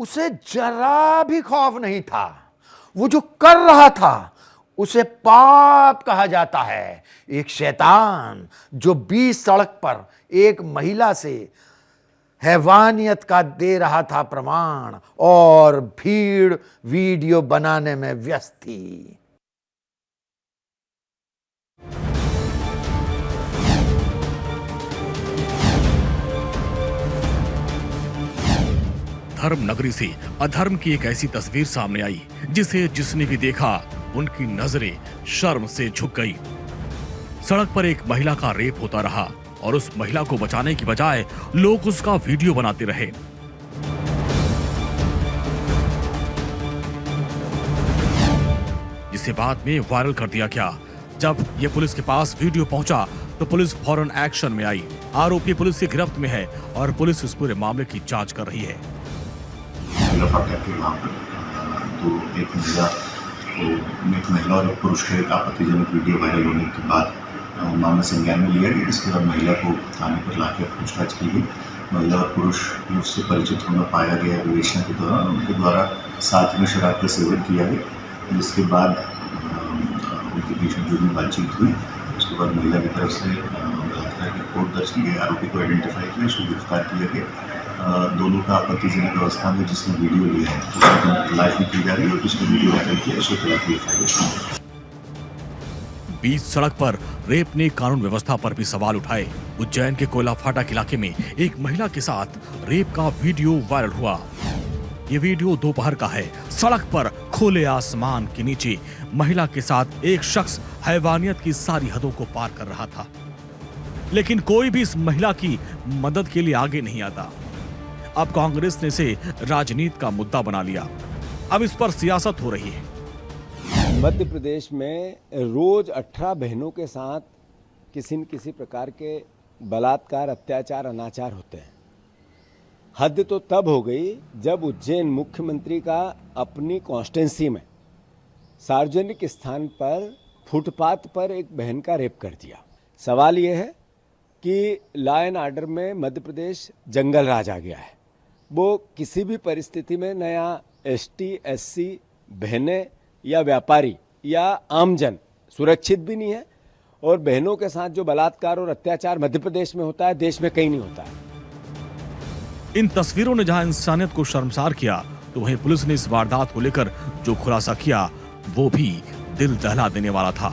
उसे जरा भी खौफ नहीं था। वो जो कर रहा था उसे पाप कहा जाता है। एक शैतान जो बीच सड़क पर एक महिला से हैवानियत का दे रहा था प्रमाण, और भीड़ वीडियो बनाने में व्यस्त थी। धर्म नगरी से अधर्म की एक ऐसी तस्वीर सामने आई जिसे जिसने भी देखा उनकी नजरें शर्म से झुक गई। सड़क पर एक महिला का रेप होता रहा और उस महिला को बचाने की बजाय लोग उसका वीडियो बनाते रहे। जिसे बाद में वायरल कर दिया गया। जब ये पुलिस के पास वीडियो पहुंचा तो पुलिस फौरन एक्शन में आई। आरोपी पुलिस की गिरफ्त में है और पुलिस इस पूरे मामले की जांच कर रही है। तो एक महिला और एक पुरुष का एक आपत्तिजनक वीडियो वायरल होने के बाद मामला संज्ञान में लिया गया। इसके बाद महिला को थाने पर लाकर पूछताछ की गई। महिला और पुरुष उससे परिचित होना पाया गया विवेचना के दौरान। उनके द्वारा साथ में शराब का सेवन किया गया, जिसके बाद उनके बीच में जो भी बातचीत हुई उसके बाद महिला की तरफ से बलात्कार की रिपोर्ट दर्ज की गई। आरोपी को आइडेंटिफाई किया, उसको गिरफ्तार किया गया। दोनों का आपत्तिजनक अवस्था में जिसने वीडियो लिया है उसकी तलाश भी की जा रही है और जिसने वीडियो वायरल किया उसको तलाश भी की। बीच सड़क पर रेप ने कानून व्यवस्था पर भी सवाल उठाए। उज्जैन के कोयला फाटक इलाके में एक महिला के साथ रेप का वीडियो वायरल हुआ। ये वीडियो दोपहर का है। सड़क पर खुले आसमान के नीचे महिला के साथ एक शख्स हैवानियत की सारी हदों को पार कर रहा था, लेकिन कोई भी इस महिला की मदद के लिए आगे नहीं आता। अब कांग्रेस ने इसे राजनीति का मुद्दा बना लिया। अब इस पर सियासत हो रही है। मध्य प्रदेश में रोज 18 बहनों के साथ किसी न किसी प्रकार के बलात्कार, अत्याचार, अनाचार होते हैं। हद तो तब हो गई जब उज्जैन मुख्यमंत्री का अपनी कॉन्स्टिट्यूंसी में सार्वजनिक स्थान पर फुटपाथ पर एक बहन का रेप कर दिया। सवाल यह है कि लॉ एंड ऑर्डर में मध्य प्रदेश जंगल राज आ गया है। वो किसी भी परिस्थिति में नया एसटी, एससी, बहनें या व्यापारी या आमजन सुरक्षित भी नहीं है, और बहनों के साथ जो बलात्कार और अत्याचार मध्य प्रदेश में होता है देश में कहीं नहीं होता है। इन तस्वीरों ने जहां इंसानियत को शर्मसार किया, तो वहीं पुलिस ने इस वारदात को लेकर जो खुलासा किया वो भी दिल दहला देने वाला था।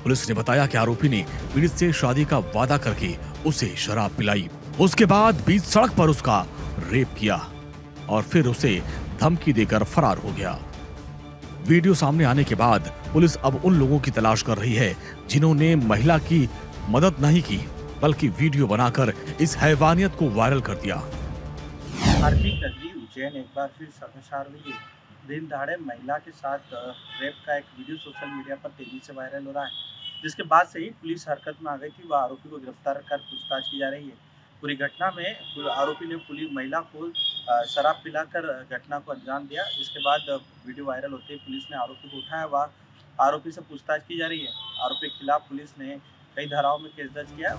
पुलिस ने बताया कि आरोपी ने पीड़ित से शादी का वादा करके उसे शराब पिलाई, उसके बाद बीच सड़क पर उसका रेप किया और फिर उसे धमकी देकर फरार हो गया। वीडियो सामने आने के बाद पुलिस अब उन लोगों की तलाश कर रही है जिन्होंने महिला की मदद नहीं की, बल्कि वीडियो बनाकर इस हैवानियत को वायरल कर दिया। धार्मिक नगरी उज्जैन एक बार फिर शर्मसार हुई है। दिन दहाड़े महिला के साथ रेप का एक वीडियो सोशल मीडिया पर तेजी से वायरल हो रहा है, जिसके बाद से ही पुलिस हरकत में आ गई थी। वह आरोपी को गिरफ्तार कर पूछताछ की जा रही है। पूरी घटना में आरोपी ने पुलिस महिला को शराब पिलाकर घटना को अंजाम दिया, जिसके बाद वीडियो वायरल होते ही पुलिस ने आरोपी को उठाया। वह आरोपी से पूछताछ की जा रही है। आरोपी के खिलाफ पुलिस ने कई धाराओं में केस दर्ज किया।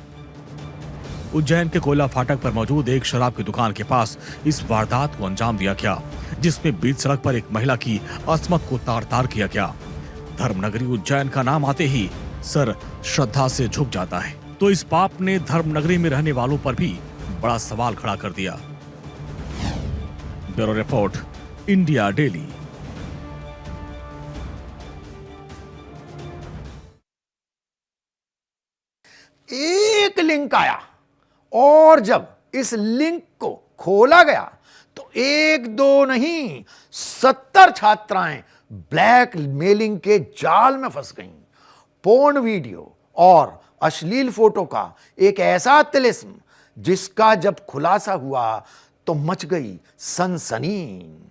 उज्जैन के कोयला फाटक पर मौजूद एक शराब की दुकान के पास इस वारदात को अंजाम दिया गया, जिसमें बीच सड़क पर एक महिला की अस्मत को तार-तार किया गया। धर्मनगरी उज्जैन का नाम आते ही सर श्रद्धा से झुक जाता है, तो इस पाप ने धर्मनगरी में रहने वालों पर भी बड़ा सवाल खड़ा कर दिया। Bureau report, India daily. एक लिंक आया और जब इस लिंक को खोला गया तो एक दो नहीं 70 छात्राएं ब्लैक मेलिंग के जाल में फंस गईं। पोर्न वीडियो और अश्लील फोटो का एक ऐसा तिलिस्म जिसका जब खुलासा हुआ तो मच गई सनसनी।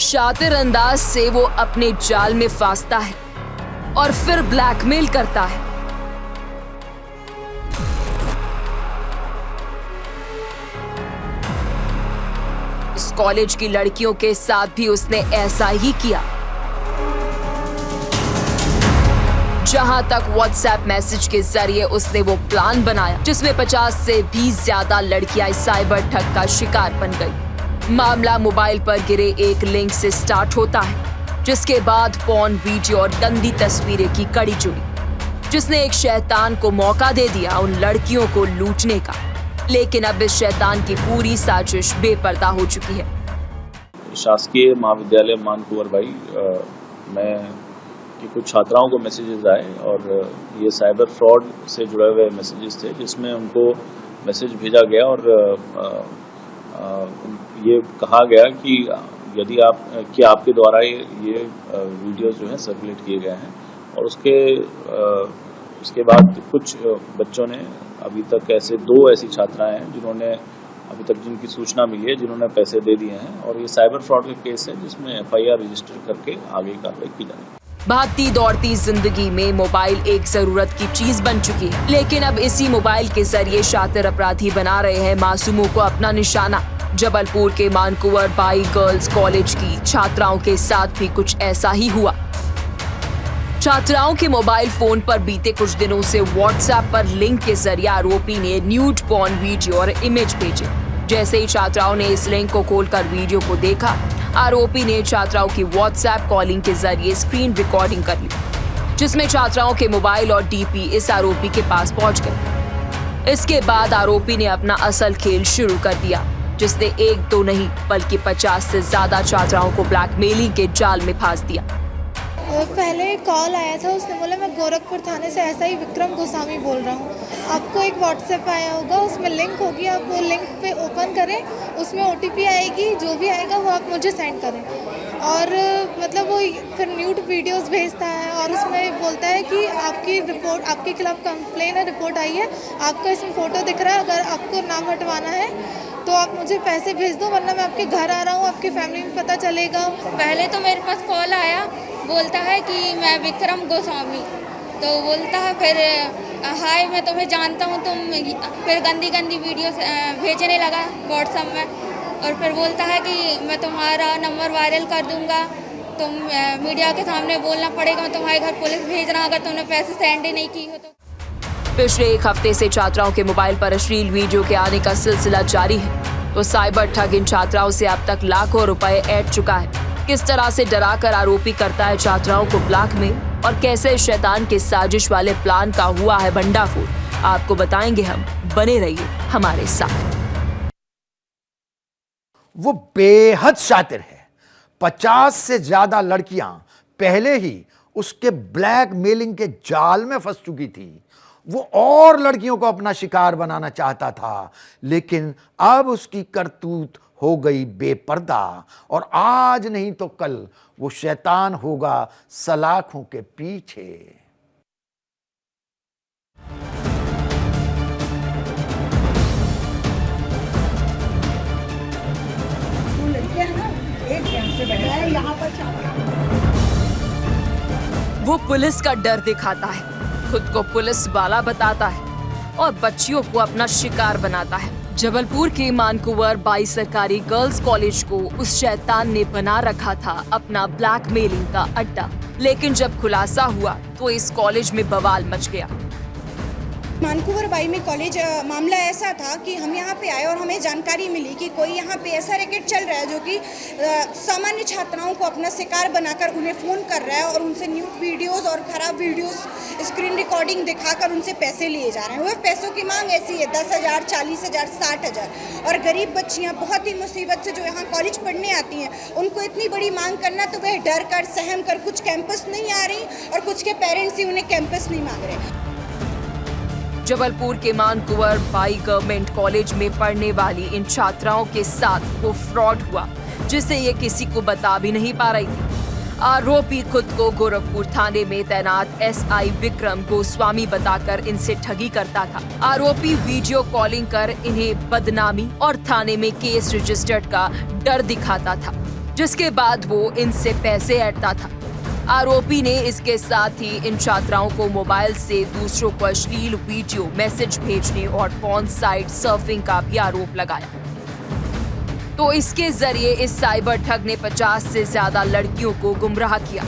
शातिर अंदाज से वो अपने जाल में फांसता है और फिर ब्लैकमेल करता है। कॉलेज की लड़कियों के साथ भी उसने ऐसा ही किया। जहां तक व्हाट्सएप मैसेज के जरिए उसने वो प्लान बनाया जिसमें 50 से भी ज्यादा लड़कियां साइबर ठग का शिकार बन गई। मामला मोबाइल पर गिरे एक लिंक से स्टार्ट होता है, जिसके बाद पॉर्न वीडियो और गंदी तस्वीरें की कड़ी जुड़ी, जिसने एक शैतान को मौका दे दिया उन लड़कियों को लूटने का। लेकिन अब इस शैतान की पूरी साजिश बेपर्दा हो चुकी है। शासकीय महाविद्यालय मानकुंवर भाई में कि कुछ छात्राओं को मैसेजेस आए और ये साइबर फ्रॉड से जुड़े हुए मैसेजेस थे, जिसमें उनको मैसेज भेजा गया और ये कहा गया कि यदि आपके द्वारा ये वीडियोस जो है सर्कुलेट किए गए हैं। और उसके बाद कुछ बच्चों ने अभी तक ऐसी छात्राएं हैं जिन्होंने अभी तक जिनकी सूचना मिली है, जिन्होंने पैसे दे दिए हैं। और ये साइबर फ्रॉड का केस है जिसमें FIR रजिस्टर करके आगे कार्रवाई की जाएगी। भागती दौड़ती जिंदगी में मोबाइल एक जरूरत की चीज बन चुकी है, लेकिन अब इसी मोबाइल के जरिए शातिर अपराधी बना रहे हैं मासूमों को अपना निशाना। जबलपुर के मानकुंवर बाई गर्ल्स कॉलेज की छात्राओं के साथ भी कुछ ऐसा ही हुआ। छात्राओं के मोबाइल फोन पर बीते कुछ दिनों से व्हाट्सएप पर लिंक के जरिए आरोपी ने न्यूड पॉर्न वीडियो और इमेज भेजे। जैसे ही छात्राओं ने इस लिंक को खोलकर वीडियो को देखा, आरोपी ने छात्राओं की व्हाट्सएप कॉलिंग के जरिए स्क्रीन रिकॉर्डिंग कर ली, जिसमें छात्राओं के मोबाइल और डीपी इस आरोपी के पास पहुंच गए। इसके बाद आरोपी ने अपना असल खेल शुरू कर दिया, जिसने एक दो नहीं बल्कि 50 से ज्यादा छात्राओं को ब्लैकमेलिंग के जाल में फंसा दिया। पहले कॉल आया था, उसने बोला मैं गोरखपुर थाने से ऐसा ही विक्रम गोस्वामी बोल रहा हूँ, आपको एक व्हाट्सएप आया होगा, उसमें लिंक होगी, आप वो लिंक पे ओपन करें, उसमें OTP आएगी, जो भी आएगा वो आप मुझे सेंड करें। और मतलब वो फिर न्यूड वीडियोस भेजता है और उसमें बोलता है कि आपकी रिपोर्ट, आपके खिलाफ कंप्लेन है, रिपोर्ट आई है, आपका इसमें फ़ोटो दिख रहा है, अगर आपको नाम हटवाना है तो आप मुझे पैसे भेज दो, वरना मैं आपके घर आ रहा हूँ, आपकी फैमिली में पता चलेगा। पहले तो मेरे पास कॉल आया, बोलता है कि मैं विक्रम गोस्वामी, तो बोलता है फिर हाय मैं तुम्हें जानता हूँ, फिर गंदी वीडियो भेजने लगा व्हाट्सएप में। और फिर बोलता है कि मैं तुम्हारा नंबर वायरल कर दूंगा, तुम मीडिया के सामने बोलना पड़ेगा, मैं तुम्हारे घर पुलिस भेज रहा हूँ अगर तुमने पैसे सेंड ही नहीं की हो तो। पिछले एक हफ्ते से छात्राओं के मोबाइल पर अश्लील वीडियो के आने का सिलसिला जारी है, तो साइबर ठग इन छात्राओं से अब तक लाखों रुपए ऐंठ चुका है। किस तरह से डराकर आरोपी करता है छात्राओं को ब्लैकमेल और कैसे शैतान के साजिश वाले प्लान का हुआ है भंडाफोड़, आपको बताएंगे हम। बने रहिए हमारे साथ। वो बेहद शातिर है। 50 से ज्यादा लड़कियां पहले ही उसके ब्लैकमेलिंग के जाल में फंस चुकी थी। वो और लड़कियों को अपना शिकार बनाना चाहता था, लेकिन अब उसकी करतूत हो गई बेपर्दा और आज नहीं तो कल वो शैतान होगा सलाखों के पीछे। वो पुलिस का डर दिखाता है, खुद को पुलिस वाला बताता है और बच्चियों को अपना शिकार बनाता है। जबलपुर के मानकुंवर बाई सरकारी गर्ल्स कॉलेज को उस शैतान ने बना रखा था अपना ब्लैकमेलिंग का अड्डा, लेकिन जब खुलासा हुआ तो इस कॉलेज में बवाल मच गया। मानकुंवर बाई में कॉलेज मामला ऐसा था कि हम यहाँ पे आए और हमें जानकारी मिली कि कोई यहाँ पे ऐसा रैकेट चल रहा है जो कि सामान्य छात्राओं को अपना शिकार बनाकर उन्हें फ़ोन कर रहा है और उनसे न्यूड वीडियोस और ख़राब वीडियोस स्क्रीन रिकॉर्डिंग दिखाकर उनसे पैसे लिए जा रहे हैं। वह पैसों की मांग ऐसी है 10,000, 40,000, 60,000। और गरीब बच्चियाँ बहुत ही मुसीबत से जो यहाँ कॉलेज पढ़ने आती हैं, उनको इतनी बड़ी मांग करना तो वह डर कर सहम कर कुछ कैंपस नहीं आ रही और कुछ के पेरेंट्स ही उन्हें कैंपस नहीं मांग रहे। जबलपुर के मानकुंवर बाई गवर्नमेंट कॉलेज में पढ़ने वाली इन छात्राओं के साथ वो फ्रॉड हुआ जिसे ये किसी को बता भी नहीं पा रही थी। आरोपी खुद को गोरखपुर थाने में तैनात SI विक्रम गोस्वामी बताकर इनसे ठगी करता था। आरोपी वीडियो कॉलिंग कर इन्हें बदनामी और थाने में केस रजिस्टर्ड का डर दिखाता था, जिसके बाद वो इनसे पैसे ऐंठता था। आरोपी ने इसके साथ ही इन छात्राओं को मोबाइल से दूसरों को अश्लील वीडियो मैसेज भेजने और पॉर्न साइट सर्फिंग का भी आरोप लगाया। तो इसके जरिए इस साइबर ठग ने 50 से ज्यादा लड़कियों को गुमराह किया।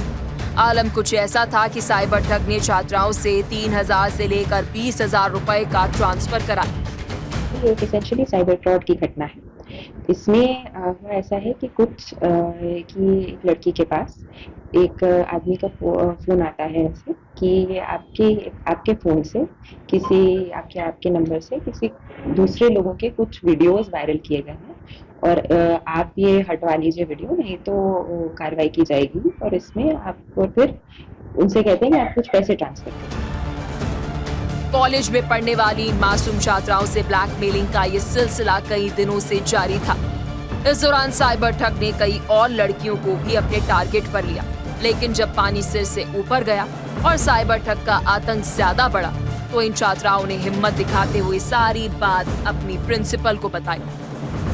आलम कुछ ऐसा था कि साइबर ठग ने छात्राओं से 3,000 से लेकर 20,000 रुपए का ट्रांसफर कराया। ये एसेंशियली साइबर फ्रॉड की घटना है। इसमें हुआ ऐसा है कि एक लड़की के पास एक आदमी का फोन आता है ऐसे कि आपके फोन से आपके नंबर से किसी दूसरे लोगों के कुछ वीडियोस वायरल किए गए हैं और आप ये हटवा लीजिए वीडियो, नहीं तो कार्रवाई की जाएगी। और इसमें आपको फिर उनसे कहते हैं कि आप कुछ पैसे ट्रांसफर करें। कॉलेज में पढ़ने वाली इन मासूम छात्राओं से ब्लैकमेलिंग का ये सिलसिला कई दिनों से जारी था। इस दौरान साइबर ठग ने कई और लड़कियों को भी अपने टारगेट पर लिया, लेकिन जब पानी सिर से ऊपर गया और साइबर ठग का आतंक ज्यादा बढ़ा तो इन छात्राओं ने हिम्मत दिखाते हुए सारी बात अपनी प्रिंसिपल को बताई।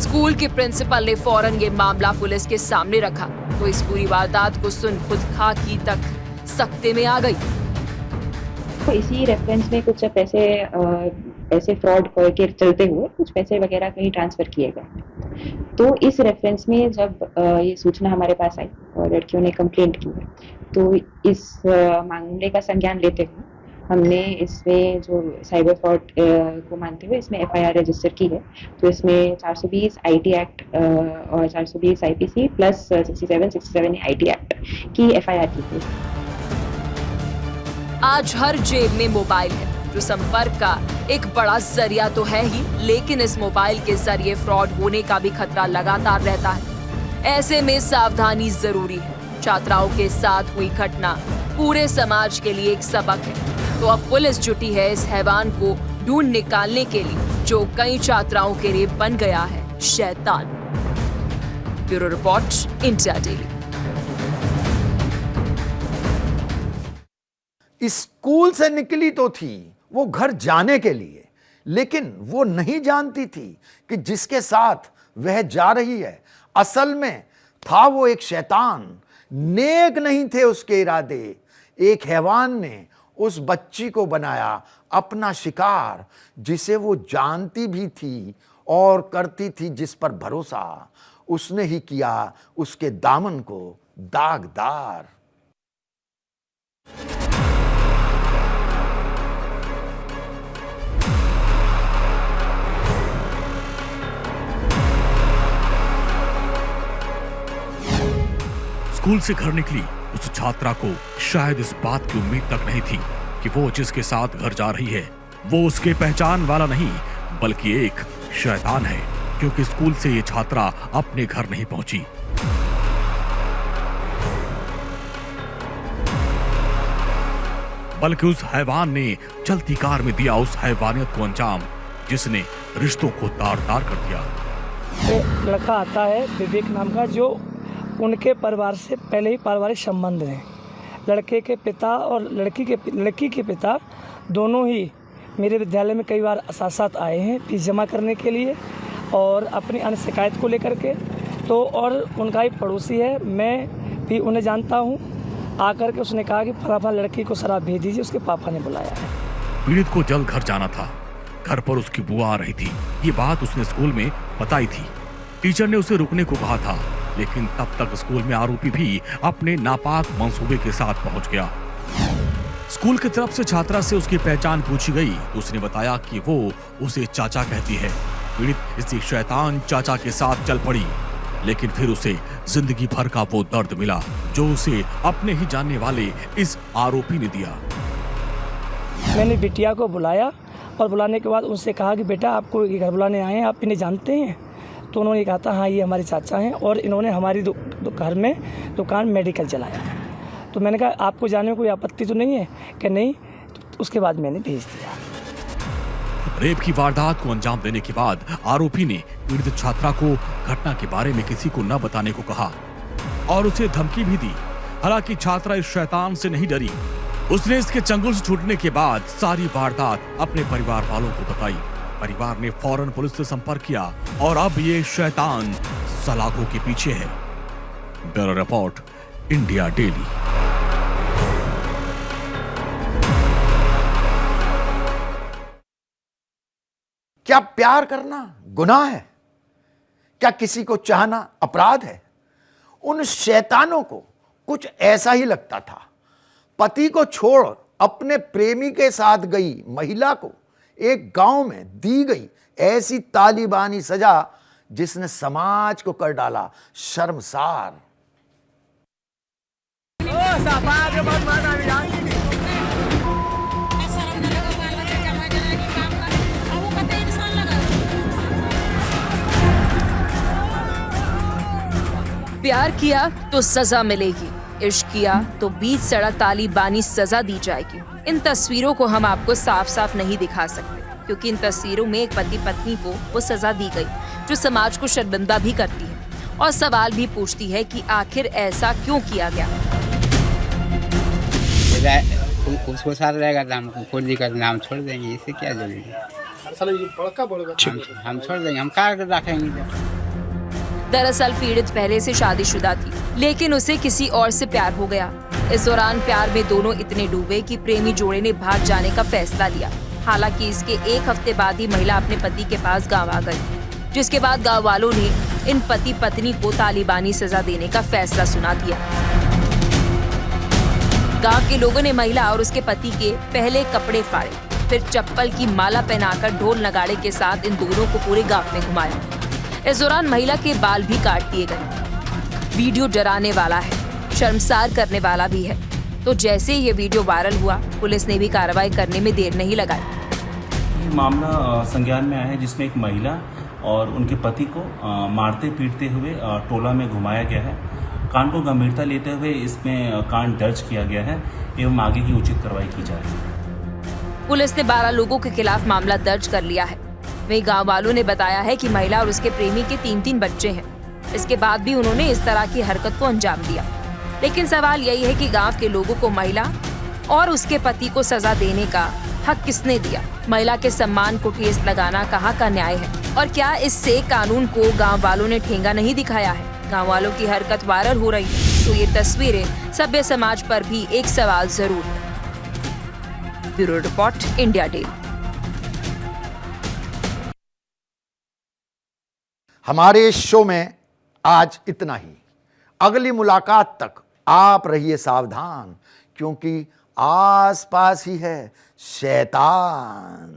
स्कूल के प्रिंसिपल ने फौरन ये मामला पुलिस के सामने रखा तो इस पूरी वारदात को सुन खुद खाकी तक सख्ते में आ गई। तो इसी रेफरेंस में कुछ ऐसे फ्रॉड के चलते हुए कुछ पैसे वगैरह कहीं ट्रांसफर किए गए। तो इस रेफरेंस में जब ये सूचना हमारे पास आई और लड़कियों ने कंप्लेंट की है, तो इस मामले का संज्ञान लेते हुए हमने इसमें जो साइबर फ्रॉड को मानते हुए इसमें FIR रजिस्टर की है। तो इसमें 420 IT एक्ट और 420 IPC प्लस 67 IT एक्ट की FIR की थी। आज हर जेब में मोबाइल है जो संपर्क का एक बड़ा जरिया तो है ही, लेकिन इस मोबाइल के जरिए फ्रॉड होने का भी खतरा लगातार रहता है। ऐसे में सावधानी जरूरी है। छात्राओं के साथ हुई घटना पूरे समाज के लिए एक सबक है। तो अब पुलिस जुटी है इस हैवान को ढूंढ निकालने के लिए जो कई छात्राओं के लिए बन गया है शैतान। Bureau report, India daily. School से निकली तो थी वो घर जाने के लिए, लेकिन वो नहीं जानती थी कि जिसके साथ वह जा रही है असल में था वो एक शैतान। नेक नहीं थे उसके इरादे। एक हैवान ने उस बच्ची को बनाया अपना शिकार, जिसे वो जानती भी थी और करती थी जिस पर भरोसा। उसने ही किया उसके दामन को दागदार। स्कूल से घर निकली उस छात्रा को शायद इस बात की उम्मीद तक नहीं थी कि वो जिसके साथ घर जा रही है वो उसके पहचान वाला नहीं बल्कि एक शैतान है, क्योंकि स्कूल से ये छात्रा अपने घर नहीं पहुंची। बल्कि उस हैवान ने चलती कार में दिया उस हैवानियत को अंजाम जिसने रिश्तों को तार-तार कर दिया। एक लड़का आता है विवेक नाम का, जो उनके परिवार से पहले ही पारिवारिक संबंध हैं। लड़के के पिता और लड़की के पिता दोनों ही मेरे विद्यालय में कई बार साथ साथ आए हैं फीस जमा करने के लिए और अपनी अन्य शिकायत को लेकर के। तो और उनका ही पड़ोसी है, मैं भी उन्हें जानता हूँ। आकर के उसने कहा कि फलाफा लड़की को शराब भेज दीजिए, उसके पापा ने बुलाया है। पीड़ित को जल्द घर जाना था। घर पर उसकी बुआ आ रही थी। ये बात उसने स्कूल में बताई थी। टीचर ने उसे रुकने को कहा था, लेकिन तब तक स्कूल में आरोपी भी अपने नापाक मंसूबे के साथ पहुंच गया। स्कूल की तरफ से छात्रा से उसकी पहचान पूछी गई तो उसने बताया कि वो उसे चाचा कहती है। पीड़ित इसी शैतान चाचा के साथ चल पड़ी, लेकिन फिर उसे जिंदगी भर का वो दर्द मिला जो उसे अपने ही जानने वाले इस आरोपी ने दिया। मैंने बिटिया को बुलाया और बुलाने के बाद उनसे कहा कि बेटा आपको घर बुलाने आए हैं, आप इन्हें जानते हैं? तो उन्होंने कहा था हाँ ये हमारे चाचा हैं और इन्होंने हमारी घर में दुकान मेडिकल चलाया है। तो मैंने कहा आपको जाने में कोई आपत्ति तो नहीं है? कि नहीं। तो उसके बाद मैंने भेज दिया। रेप की वारदात को अंजाम देने के बाद आरोपी ने पीड़ित छात्रा को घटना के बारे में किसी को न बताने को कहा और उसे धमकी भी दी। हालांकि छात्रा इस शैतान से नहीं डरी। उसने इसके चंगुल से छूटने के बाद सारी वारदात अपने परिवार वालों को बताई। परिवार ने फौरन पुलिस से संपर्क किया और अब ये शैतान सलाखों के पीछे है। Bureau report, India daily. क्या प्यार करना गुनाह है? क्या किसी को चाहना अपराध है? उन शैतानों को कुछ ऐसा ही लगता था। पति को छोड़ अपने प्रेमी के साथ गई महिला को एक गांव में दी गई ऐसी तालिबानी सजा जिसने समाज को कर डाला शर्मसार। प्यार किया तो सजा मिलेगी, इश्क किया तो बीच सड़क तालिबानी सजा दी जाएगी। इन तस्वीरों को हम आपको साफ साफ नहीं दिखा सकते क्योंकि इन तस्वीरों में एक पति पत्नी को वो सजा दी गई जो समाज को शर्मिंदा भी करती है और सवाल भी पूछती है कि आखिर ऐसा क्यों किया गया। उसको साथ रहेगा तो हम कोई दिक्कत नहीं, हम छोड़ देंगे, इससे क्या जरूरी है? हम छोड़ देंगे, हम क्या रखेंगे? दरअसल पीड़ित पहले से शादीशुदा थी लेकिन उसे किसी और से प्यार हो गया। इस दौरान प्यार में दोनों इतने डूबे कि प्रेमी जोड़े ने भाग जाने का फैसला लिया। हालांकि इसके एक हफ्ते बाद ही महिला अपने पति के पास गांव आ गई, जिसके बाद गांव वालों ने इन पति पत्नी को तालिबानी सजा देने का फैसला सुना दिया। गांव के लोगों ने महिला और उसके पति के पहले कपड़े फाड़े, फिर चप्पल की माला पहनाकर ढोल नगाड़े के साथ इन दोनों को पूरे गांव में घुमाया। इस दौरान महिला के बाल भी काट दिए गए। वीडियो डराने वाला है, शर्मसार करने वाला भी है। तो जैसे ये वीडियो वायरल हुआ, पुलिस ने भी कार्रवाई करने में देर नहीं लगाई। मामला संज्ञान में आया है जिसमें एक महिला और उनके पति को मारते पीटते हुए टोला में घुमाया गया है। कांड को गंभीरता लेते हुए इसमें कांड दर्ज किया गया है एवं आगे की उचित कार्रवाई की जा रही है। पुलिस ने 12 लोगों के खिलाफ मामला दर्ज कर लिया है। वहीं गांव वालों ने बताया है कि महिला और उसके प्रेमी के 3-3 बच्चे हैं। इसके बाद भी उन्होंने इस तरह की हरकत को अंजाम दिया। लेकिन सवाल यही है कि गांव के लोगों को महिला और उसके पति को सजा देने का हक किसने दिया? महिला के सम्मान को ठेस लगाना कहाँ का न्याय है? और क्या इससे कानून को गांव वालों ने ठेंगा नहीं दिखाया है? गांव वालों की हरकत वायरल हो रही है तो ये तस्वीरें सभ्य समाज पर भी एक सवाल जरूर है। Bureau report, India daily. हमारे इस शो में आज इतना ही। अगली मुलाकात तक आप रहिए सावधान क्योंकि आसपास ही है शैतान।